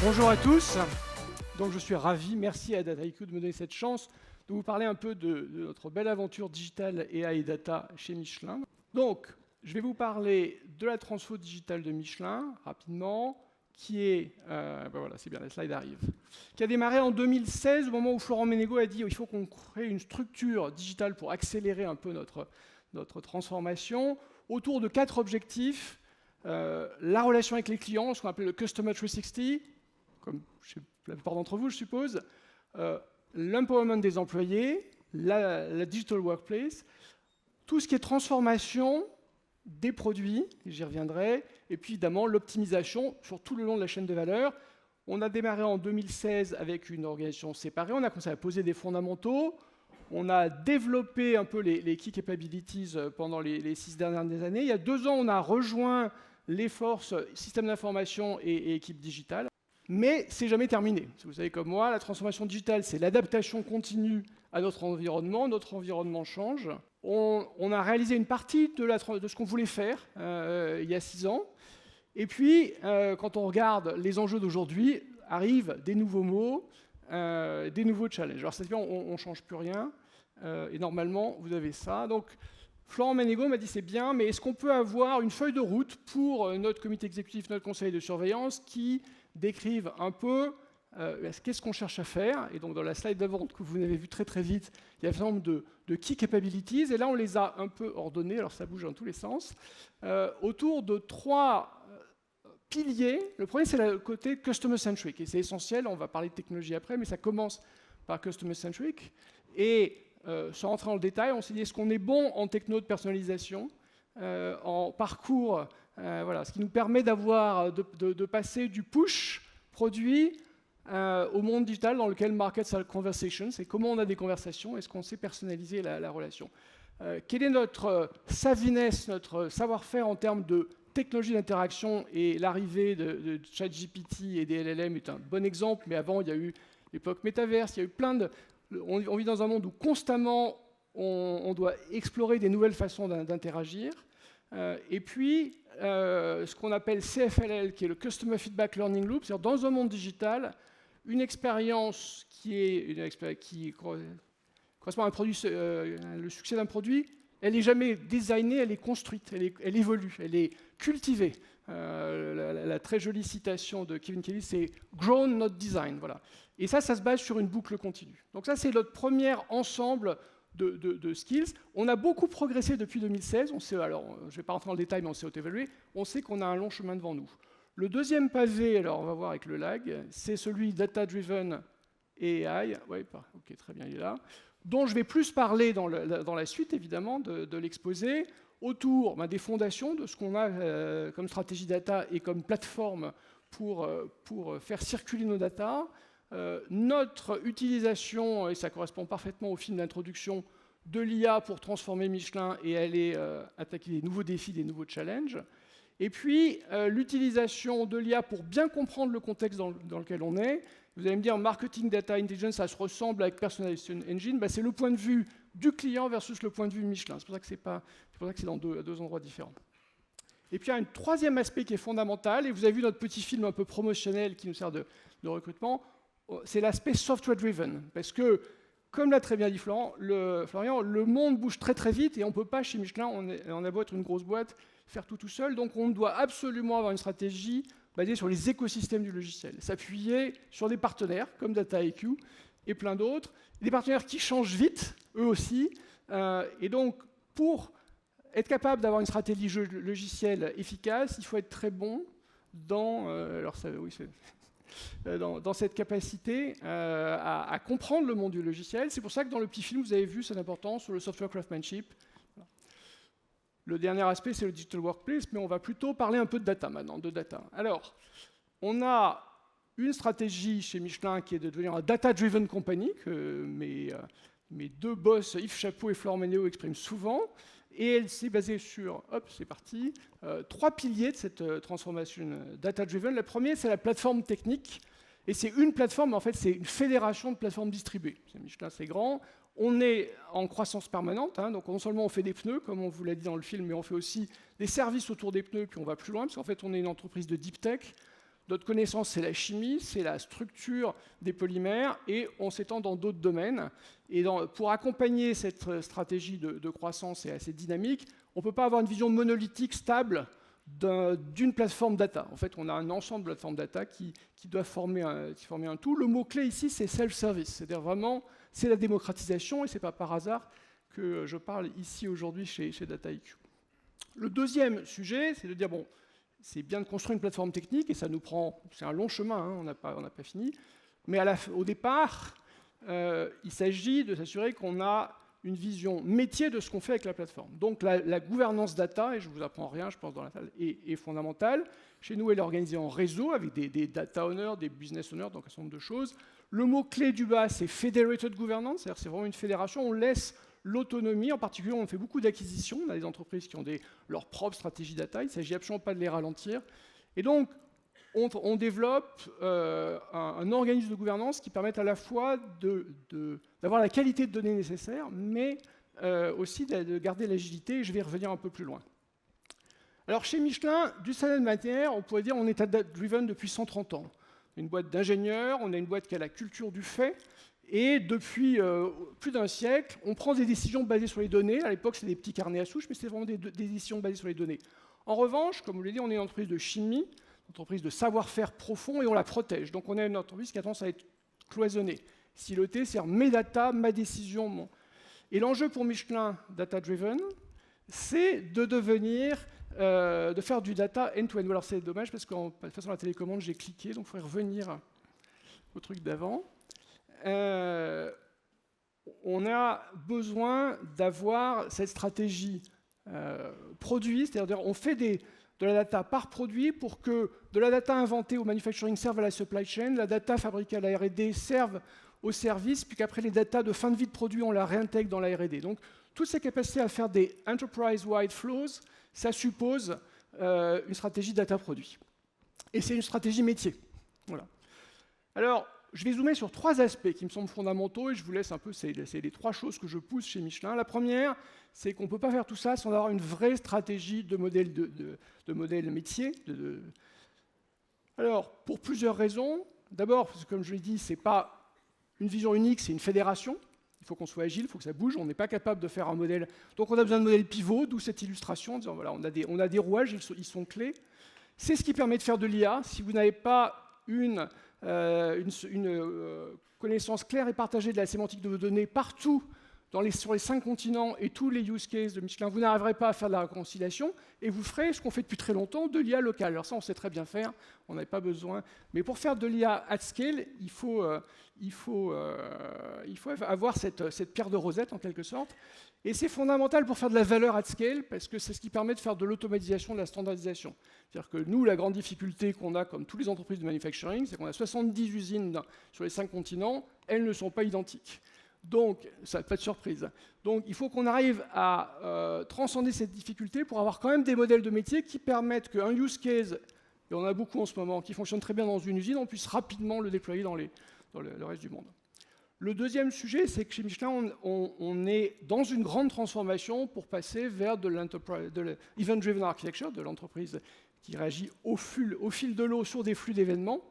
Bonjour à tous, donc je suis ravi, merci à Dataiku de me donner cette chance de vous parler un peu de notre belle aventure digitale AI et data chez Michelin. Donc, je vais vous parler de la transfo digitale de Michelin, rapidement, qui est, voilà, c'est bien, la slide arrive, qui a démarré en 2016, au moment où Florent Menegaux a dit il faut qu'on crée une structure digitale pour accélérer un peu notre transformation, autour de 4 objectifs. La relation avec les clients, ce qu'on appelle le Customer 360, comme chez la plupart d'entre vous, je suppose, l'empowerment des employés, la digital workplace, tout ce qui est transformation des produits, et j'y reviendrai, et puis évidemment l'optimisation sur tout le long de la chaîne de valeur. On a démarré en 2016 avec une organisation séparée, on a commencé à poser des fondamentaux, on a développé un peu les key capabilities pendant les 6 dernières années. Il y a 2 ans, on a rejoint les forces système d'information et équipe digitale. Mais c'est jamais terminé. Vous savez comme moi, la transformation digitale, c'est l'adaptation continue à notre environnement change. On a réalisé une partie de ce qu'on voulait faire il y a 6 ans. Et puis, quand on regarde les enjeux d'aujourd'hui, arrivent des nouveaux mots, des nouveaux challenges. Alors, c'est-à-dire on ne change plus rien. Et normalement, vous avez ça. Donc, Florent Menegaux m'a dit c'est bien, mais est-ce qu'on peut avoir une feuille de route pour notre comité exécutif, notre conseil de surveillance qui décrivent un peu qu'est-ce qu'on cherche à faire. Et donc dans la slide d'avant que vous avez vu très très vite, il y a un certain nombre de key capabilities, et là on les a un peu ordonnées, alors ça bouge dans tous les sens, autour de 3 piliers. Le premier, c'est le côté customer-centric, et c'est essentiel, on va parler de technologie après, mais ça commence par customer-centric. Et sans rentrer dans le détail, on s'est dit est-ce qu'on est bon en techno de personnalisation, en parcours, voilà, ce qui nous permet de passer du push produit au monde digital dans lequel markets are conversations, c'est comment on a des conversations, est-ce qu'on sait personnaliser la relation. Quelle est notre savviness, notre savoir-faire en termes de technologie d'interaction, et l'arrivée de ChatGPT et des LLM est un bon exemple, mais avant il y a eu l'époque métaverse, il y a eu plein de... On vit dans un monde où constamment on doit explorer des nouvelles façons d'interagir. Et puis, ce qu'on appelle CFLL, qui est le Customer Feedback Learning Loop, c'est-à-dire dans un monde digital, une expérience qui correspond à un produit, le succès d'un produit, elle n'est jamais designée, elle est construite, elle évolue, elle est cultivée. La très jolie citation de Kevin Kelly, c'est « grown, not design ». Voilà. Et ça se base sur une boucle continue. Donc ça, c'est notre premier ensemble de skills. On a beaucoup progressé depuis 2016. Alors, je ne vais pas rentrer dans le détail, mais on s'est auto-évalué. On sait qu'on a un long chemin devant nous. Le deuxième pavé, alors on va voir avec le lag, c'est celui data-driven AI. Oui, ok, très bien, il est là. Dont je vais plus parler dans la suite, évidemment, de l'exposé, autour des fondations de ce qu'on a comme stratégie data et comme plateforme pour faire circuler nos data. Notre utilisation, et ça correspond parfaitement au film d'introduction, de l'IA pour transformer Michelin et aller attaquer des nouveaux défis, des nouveaux challenges. Et puis, l'utilisation de l'IA pour bien comprendre le contexte dans lequel on est. Vous allez me dire, marketing, data, intelligence, ça se ressemble avec Personalization Engine. C'est le point de vue du client versus le point de vue de Michelin. C'est pour ça que c'est dans deux endroits différents. Et puis il y a un troisième aspect qui est fondamental, et vous avez vu notre petit film un peu promotionnel qui nous sert de recrutement, c'est l'aspect software-driven. Parce que, comme l'a très bien dit Florian, le monde bouge très très vite, et on ne peut pas, chez Michelin, on a beau être une grosse boîte, faire tout seul, donc on doit absolument avoir une stratégie basée sur les écosystèmes du logiciel, s'appuyer sur des partenaires comme DataIQ et plein d'autres, des partenaires qui changent vite, eux aussi, et donc pour être capable d'avoir une stratégie logicielle efficace, il faut être très bon dans, dans cette capacité à comprendre le monde du logiciel. C'est pour ça que dans le petit film, vous avez vu cette importance sur le software craftsmanship. Le dernier aspect, c'est le digital workplace, mais on va plutôt parler un peu de data maintenant, Alors, on a une stratégie chez Michelin qui est de devenir un data-driven company, que mes deux boss, Yves Chapeau et Florent Ménéo, expriment souvent. Et elle s'est basée sur, hop, c'est parti, 3 piliers de cette transformation data-driven. Le premier, c'est la plateforme technique. Et c'est une plateforme, mais en fait, c'est une fédération de plateformes distribuées. Michelin, c'est grand. On est en croissance permanente, hein, donc non seulement on fait des pneus, comme on vous l'a dit dans le film, mais on fait aussi des services autour des pneus, puis on va plus loin, parce qu'en fait, on est une entreprise de deep tech. Notre connaissance, c'est la chimie, c'est la structure des polymères, et on s'étend dans d'autres domaines. Et pour accompagner cette stratégie de croissance et assez dynamique, on ne peut pas avoir une vision monolithique, stable, d'une plateforme data. En fait, on a un ensemble de plateformes data qui doivent former un tout. Le mot-clé ici, c'est self-service, c'est-à-dire vraiment, c'est la démocratisation, et ce n'est pas par hasard que je parle ici aujourd'hui chez DataIQ. Le deuxième sujet, c'est de dire, bon, c'est bien de construire une plateforme technique, et ça nous prend, c'est un long chemin, hein, on n'a pas fini, mais au départ, il s'agit de s'assurer qu'on a une vision métier de ce qu'on fait avec la plateforme. Donc la gouvernance data, et je ne vous apprends rien, je pense, dans la salle, est fondamentale. Chez nous, elle est organisée en réseau, avec des data owners, des business owners, donc un certain nombre de choses. Le mot-clé du bas, c'est federated governance, c'est-à-dire c'est vraiment une fédération, on laisse l'autonomie, en particulier, on fait beaucoup d'acquisitions, on a des entreprises qui ont leur propre stratégie data, il ne s'agit absolument pas de les ralentir. Et donc, on développe un organisme de gouvernance qui permet à la fois d'avoir la qualité de données nécessaire, mais aussi de garder l'agilité, et je vais y revenir un peu plus loin. Alors chez Michelin, d'une certaine manière, on pourrait dire qu'on est data-driven depuis 130 ans. Une boîte d'ingénieurs, on a une boîte qui a la culture du fait, et depuis plus d'un siècle, on prend des décisions basées sur les données. À l'époque, c'était des petits carnets à souche, mais c'était vraiment des décisions basées sur les données. En revanche, comme vous l'avez dit, on est une entreprise de chimie, une entreprise de savoir-faire profond, et on la protège. Donc on a une entreprise qui a tendance à être cloisonnée, silotée, c'est-à-dire mes data, ma décision. Et l'enjeu pour Michelin, data-driven, c'est de faire du data end-to-end. Alors c'est dommage parce que de toute façon la télécommande, j'ai cliqué, donc il faudrait revenir au truc d'avant. On a besoin d'avoir cette stratégie produit, c'est-à-dire on fait de la data par produit pour que de la data inventée au manufacturing serve à la supply chain, la data fabriquée à la R&D serve au service, puis qu'après les data de fin de vie de produit, on la réintègre dans la R&D. Donc toutes ces capacités à faire des enterprise-wide flows, ça suppose une stratégie data-produit. Et c'est une stratégie métier. Voilà. Alors, je vais zoomer sur 3 aspects qui me semblent fondamentaux, et je vous laisse un peu, c'est les 3 choses que je pousse chez Michelin. La première, c'est qu'on ne peut pas faire tout ça sans avoir une vraie stratégie de modèle, de modèle métier. Alors, pour plusieurs raisons. D'abord, parce que comme je l'ai dit, ce n'est pas une vision unique, c'est une fédération. Il faut qu'on soit agile, il faut que ça bouge. On n'est pas capable de faire un modèle. Donc on a besoin de modèles pivots, d'où cette illustration en disant voilà, on a des rouages, ils sont clés. C'est ce qui permet de faire de l'IA. Si vous n'avez pas une connaissance claire et partagée de la sémantique de vos données partout sur les 5 continents et tous les use cases de Michelin, vous n'arriverez pas à faire de la réconciliation, et vous ferez ce qu'on fait depuis très longtemps, de l'IA locale. Alors ça, on sait très bien faire, on n'avait pas besoin. Mais pour faire de l'IA at scale, il faut avoir cette pierre de Rosette, en quelque sorte. Et c'est fondamental pour faire de la valeur at scale, parce que c'est ce qui permet de faire de l'automatisation, de la standardisation. C'est-à-dire que nous, la grande difficulté qu'on a, comme toutes les entreprises de manufacturing, c'est qu'on a 70 usines sur les 5 continents, elles ne sont pas identiques. Donc, ça n'a pas de surprise. Donc, il faut qu'on arrive à transcender cette difficulté pour avoir quand même des modèles de métier qui permettent qu'un use case, et on en a beaucoup en ce moment, qui fonctionne très bien dans une usine, on puisse rapidement le déployer dans le reste du monde. Le deuxième sujet, c'est que chez Michelin, on est dans une grande transformation pour passer vers de l'event-driven architecture, de l'entreprise qui réagit au fil de l'eau sur des flux d'événements.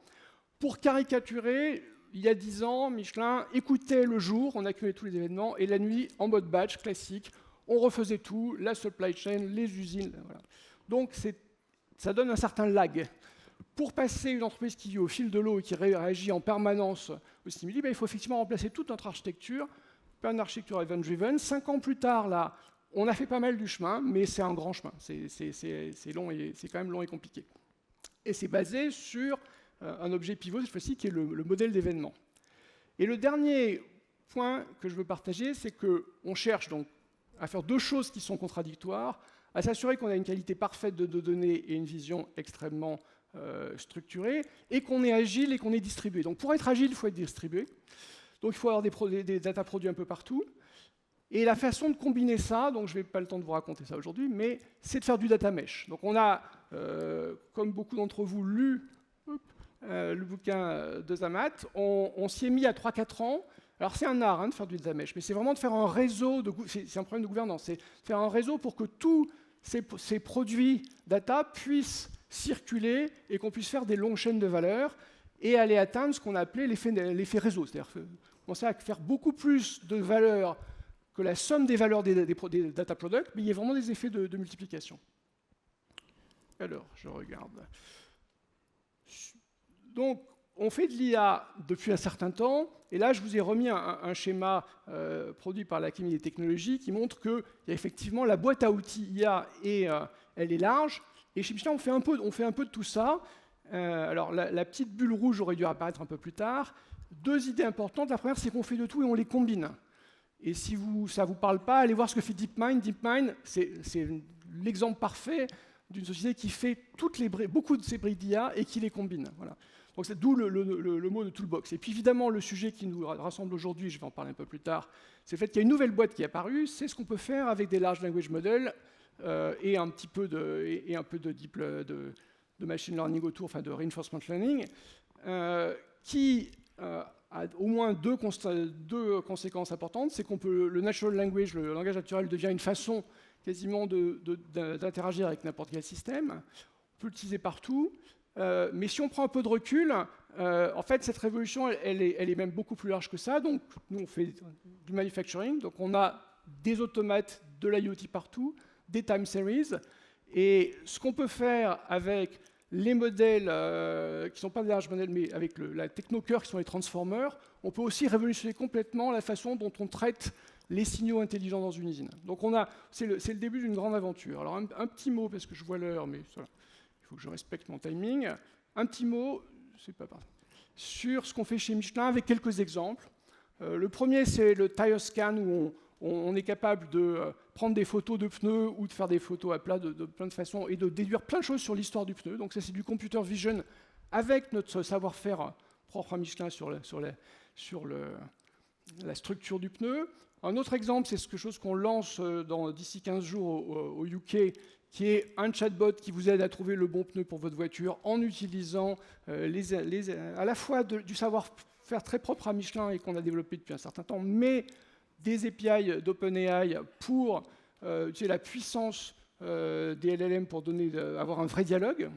Pour caricaturer, il y a 10 ans, Michelin écoutait le jour, on accumulait tous les événements, et la nuit, en mode batch classique, on refaisait tout, la supply chain, les usines. Voilà. Donc ça donne un certain lag. Pour passer une entreprise qui vit au fil de l'eau et qui réagit en permanence aux stimuli, il faut effectivement remplacer toute notre architecture par une architecture event-driven. 5 ans plus tard, là, on a fait pas mal du chemin, mais c'est un grand chemin. C'est long et c'est quand même long et compliqué. Et c'est basé sur un objet pivot, cette fois-ci, qui est le modèle d'événement. Et le dernier point que je veux partager, c'est qu'on cherche donc à faire deux choses qui sont contradictoires, à s'assurer qu'on a une qualité parfaite de données et une vision extrêmement structurée, et qu'on est agile et qu'on est distribué. Donc pour être agile, il faut être distribué. Donc il faut avoir des data produits un peu partout. Et la façon de combiner ça, donc je n'ai pas le temps de vous raconter ça aujourd'hui, mais c'est de faire du data mesh. Donc on a, comme beaucoup d'entre vous, lu le bouquin de Zamath. On s'y est mis à 3-4 ans. Alors c'est un art de faire du data mesh, mais c'est vraiment de faire un réseau, c'est un problème de gouvernance, c'est faire un réseau pour que tous ces produits data puissent circuler et qu'on puisse faire des longues chaînes de valeur et aller atteindre ce qu'on a appelé l'effet réseau. C'est-à-dire commencer à faire beaucoup plus de valeur que la somme des valeurs des data products, mais il y a vraiment des effets de multiplication. Alors, je regarde. Donc, on fait de l'IA depuis un certain temps, et là, je vous ai remis un schéma produit par l'Académie des technologies qui montre qu'il y a effectivement la boîte à outils IA, et elle est large. Et chez Michelin, on fait un peu de tout ça. Alors, la petite bulle rouge aurait dû apparaître un peu plus tard. Deux idées importantes. La première, c'est qu'on fait de tout et on les combine. Et si ça ne vous parle pas, allez voir ce que fait DeepMind. DeepMind, c'est l'exemple parfait d'une société qui fait beaucoup de ces briques d'IA et qui les combine. Voilà. Donc c'est d'où le mot de toolbox. Et puis évidemment, le sujet qui nous rassemble aujourd'hui, je vais en parler un peu plus tard, c'est le fait qu'il y a une nouvelle boîte qui est apparue, c'est ce qu'on peut faire avec des large language models et un peu de machine learning autour, enfin de reinforcement learning, qui a au moins deux conséquences importantes. C'est le natural language, le langage naturel, devient une façon quasiment d'interagir avec n'importe quel système. On peut l'utiliser partout. Mais si on prend un peu de recul, en fait, cette révolution, elle est même beaucoup plus large que ça. Donc, nous, on fait du manufacturing. Donc, on a des automates, de l'IoT partout, des time series. Et ce qu'on peut faire avec les modèles qui ne sont pas des large modèles, mais avec la techno-cœur qui sont les transformers, on peut aussi révolutionner complètement la façon dont on traite les signaux intelligents dans une usine. Donc, c'est le début d'une grande aventure. Alors, un petit mot, parce que je vois l'heure, mais voilà. Il faut que je respecte mon timing. Un petit mot, c'est pas grave, sur ce qu'on fait chez Michelin avec quelques exemples. Le premier, c'est le tire scan où on est capable de prendre des photos de pneus ou de faire des photos à plat de plein de façons et de déduire plein de choses sur l'histoire du pneu. Donc ça, c'est du computer vision avec notre savoir-faire propre à Michelin sur la structure du pneu. Un autre exemple, c'est quelque chose qu'on lance d'ici 15 jours au UK, qui est un chatbot qui vous aide à trouver le bon pneu pour votre voiture en utilisant à la fois du savoir-faire très propre à Michelin et qu'on a développé depuis un certain temps, mais des API d'OpenAI pour utiliser la puissance des LLM pour avoir un vrai dialogue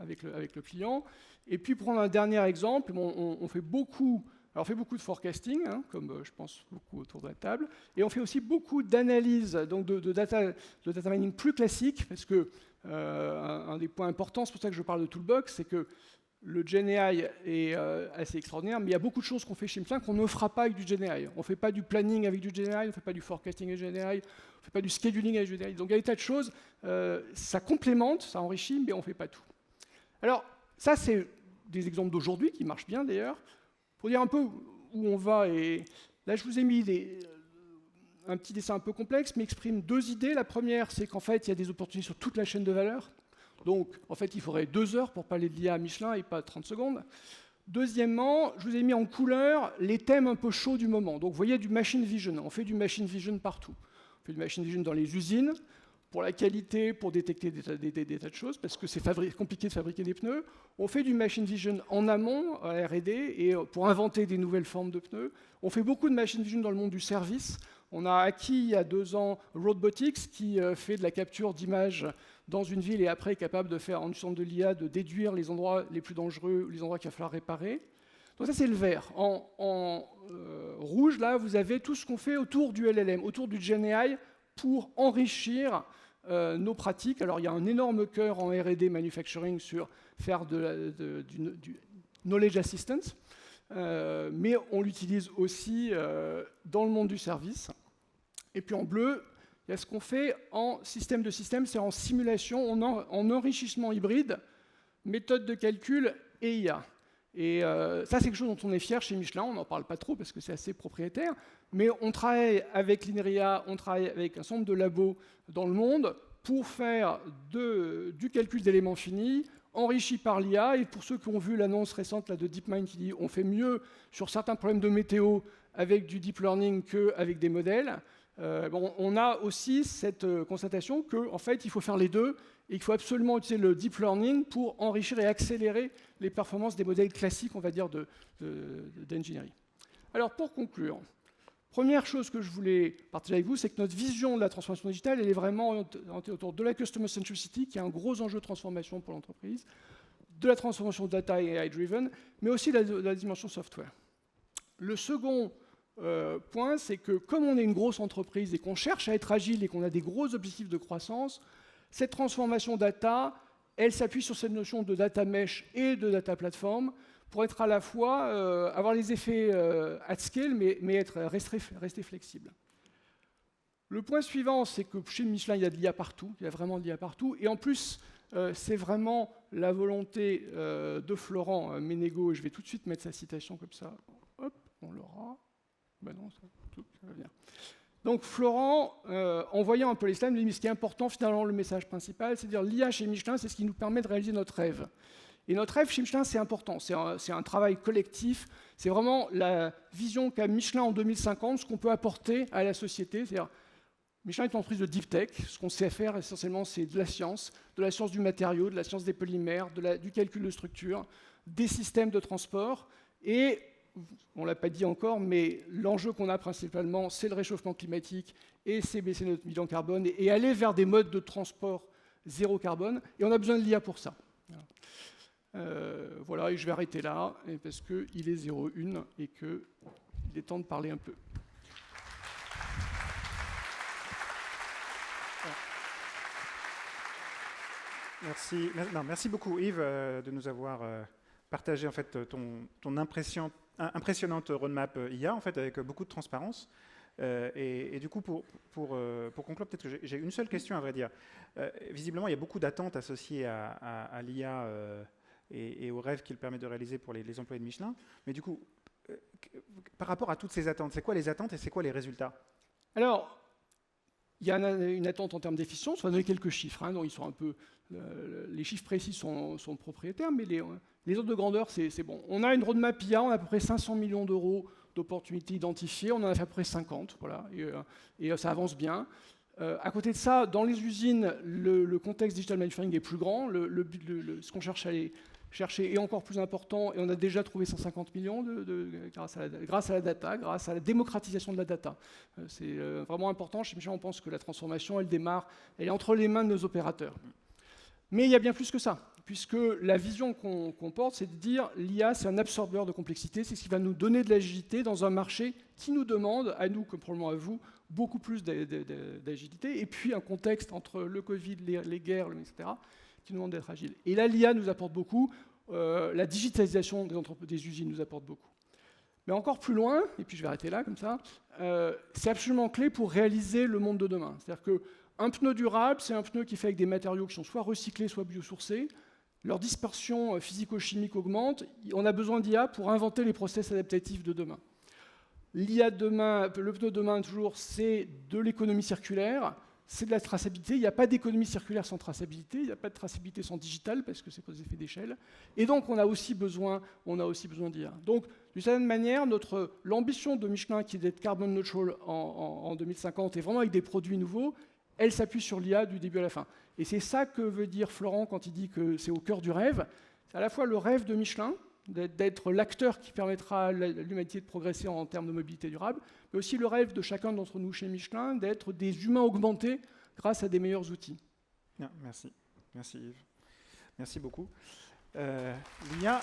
avec le client. Et puis, pour prendre un dernier exemple, on fait beaucoup de forecasting, comme je pense beaucoup autour de la table, et on fait aussi beaucoup d'analyse, donc de data mining plus classique, parce que un des points importants, c'est pour ça que je parle de Toolbox, c'est que le GenAI est assez extraordinaire, mais il y a beaucoup de choses qu'on fait chez Michelin qu'on ne fera pas avec du GenAI. On ne fait pas du planning avec du GenAI, on ne fait pas du forecasting avec GenAI, on ne fait pas du scheduling avec GenAI. Donc il y a des tas de choses, ça complémente, ça enrichit, mais on ne fait pas tout. Alors, ça, c'est des exemples d'aujourd'hui qui marchent bien d'ailleurs. Pour dire un peu où on va, et là je vous ai mis un petit dessin un peu complexe, mais exprime deux idées. La première, c'est qu'en fait, il y a des opportunités sur toute la chaîne de valeur. Donc, en fait, il faudrait 2 heures pour parler de l'IA à Michelin et pas 30 secondes. Deuxièmement, je vous ai mis en couleur les thèmes un peu chauds du moment. Donc, vous voyez du machine vision. On fait du machine vision partout. On fait du machine vision dans les usines, pour la qualité, pour détecter des tas de choses, parce que c'est compliqué de fabriquer des pneus. On fait du machine vision en amont, à R&D, et pour inventer des nouvelles formes de pneus. On fait beaucoup de machine vision dans le monde du service. On a acquis il y a 2 ans Roadbotics, qui fait de la capture d'images dans une ville et après est capable de faire, en usant de l'IA, de déduire les endroits les plus dangereux, les endroits qu'il va falloir réparer. Donc ça, c'est le vert. En rouge, là, vous avez tout ce qu'on fait autour du LLM, autour du GenAI, pour enrichir nos pratiques. Alors, il y a un énorme cœur en R&D manufacturing sur faire du knowledge assistance, mais on l'utilise aussi dans le monde du service. Et puis en bleu, il y a ce qu'on fait en système de système, c'est en simulation, en enrichissement hybride, méthode de calcul et IA. Et ça, c'est quelque chose dont on est fier chez Michelin. On n'en parle pas trop parce que c'est assez propriétaire. Mais on travaille avec l'INRIA, on travaille avec un certain nombre de labos dans le monde pour faire du calcul d'éléments finis, enrichi par l'IA. Et pour ceux qui ont vu l'annonce récente là, de DeepMind qui dit on fait mieux sur certains problèmes de météo avec du deep learning qu'avec des modèles, on a aussi cette constatation qu'en fait, il faut faire les deux. Et il faut absolument utiliser le deep learning pour enrichir et accélérer les performances des modèles classiques, on va dire, d'ingénierie. Alors, pour conclure, première chose que je voulais partager avec vous, c'est que notre vision de la transformation digitale, elle est vraiment orientée autour de la customer centricity, qui est un gros enjeu de transformation pour l'entreprise, de la transformation data et AI-driven, mais aussi de la dimension software. Le second point, c'est que comme on est une grosse entreprise et qu'on cherche à être agile et qu'on a des gros objectifs de croissance, cette transformation data, elle s'appuie sur cette notion de data mesh et de data platform pour être à la fois, avoir les effets at scale, mais rester flexible. Le point suivant, c'est que chez Michelin, il y a de l'IA partout, il y a vraiment de l'IA partout, et en plus, c'est vraiment la volonté de Florent Ménégo, et je vais tout de suite mettre sa citation comme ça, hop, on l'aura, ben non, ça va bien. Donc Florent, en voyant un peu les slides, me dit, mais ce qui est important, finalement, le message principal, c'est de dire l'IA chez Michelin, c'est ce qui nous permet de réaliser notre rêve. Et notre rêve chez Michelin, c'est important, c'est un travail collectif, c'est vraiment la vision qu'a Michelin en 2050, ce qu'on peut apporter à la société. C'est-à-dire, Michelin est une entreprise de deep tech, ce qu'on sait faire essentiellement, c'est de la science du matériau, de la science des polymères, du calcul de structure, des systèmes de transport, et on ne l'a pas dit encore, mais l'enjeu qu'on a principalement, c'est le réchauffement climatique et c'est baisser notre bilan carbone et aller vers des modes de transport zéro carbone. Et on a besoin de l'IA pour ça. Voilà, et je vais arrêter là, parce qu'il est 0,1 et qu'il est temps de parler un peu. Merci beaucoup Yves de nous avoir partagé en fait ton impressionnante roadmap IA en fait avec beaucoup de transparence. Et du coup, pour conclure, peut-être que j'ai une seule question à vrai dire. Visiblement, il y a beaucoup d'attentes associées à l'IA et aux rêves qu'il permet de réaliser pour les employés de Michelin. Mais du coup, par rapport à toutes ces attentes, c'est quoi les attentes et c'est quoi les résultats? Alors, il y a une attente en termes d'efficience. On va donner quelques chiffres. Donc ils sont un peu, les chiffres précis sont propriétaires, mais les ordres de grandeur, c'est bon. On a une roadmap IA, on a à peu près 500 millions d'euros d'opportunités identifiées. On en a fait à peu près 50, voilà, et ça avance bien. À côté de ça, dans les usines, le contexte digital manufacturing est plus grand. Ce qu'on cherche à aller chercher est encore plus important, et on a déjà trouvé 150 millions grâce à la data, grâce à la démocratisation de la data. C'est vraiment important. Chez Michelin, on pense que la transformation, elle démarre, elle est entre les mains de nos opérateurs. Mais il y a bien plus que ça, puisque la vision qu'on porte, c'est de dire l'IA, c'est un absorbeur de complexité, c'est ce qui va nous donner de l'agilité dans un marché qui nous demande, à nous comme probablement à vous, beaucoup plus d'agilité, et puis un contexte entre le Covid, les guerres, etc., qui nous demande d'être agile. Et là, l'IA nous apporte beaucoup, la digitalisation des usines nous apporte beaucoup. Mais encore plus loin, et puis je vais arrêter là comme ça, c'est absolument clé pour réaliser le monde de demain. C'est-à-dire qu'un pneu durable, c'est un pneu qui est fait avec des matériaux qui sont soit recyclés, soit biosourcés. Leur dispersion physico-chimique augmente. On a besoin d'IA pour inventer les process adaptatifs de demain. L'IA de demain, le pneu de demain, toujours, c'est de l'économie circulaire, c'est de la traçabilité. Il n'y a pas d'économie circulaire sans traçabilité, il n'y a pas de traçabilité sans digital, parce que c'est pas des effets d'échelle. Et donc, on a aussi besoin d'IA. Donc, d'une certaine manière, l'ambition de Michelin, qui est d'être carbon neutral en 2050, et vraiment avec des produits nouveaux, elle s'appuie sur l'IA du début à la fin. Et c'est ça que veut dire Florent quand il dit que c'est au cœur du rêve. C'est à la fois le rêve de Michelin, d'être l'acteur qui permettra à l'humanité de progresser en termes de mobilité durable, mais aussi le rêve de chacun d'entre nous chez Michelin d'être des humains augmentés grâce à des meilleurs outils. Bien, merci. Merci Yves. Merci beaucoup. L'IA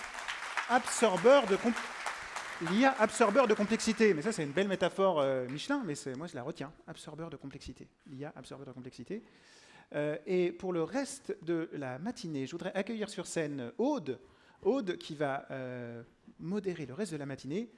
absorbeur de complexité. Mais ça, c'est une belle métaphore Michelin, mais moi, je la retiens. Absorbeur de complexité. L'IA absorbeur de complexité. Et pour le reste de la matinée, je voudrais accueillir sur scène Aude qui va modérer le reste de la matinée.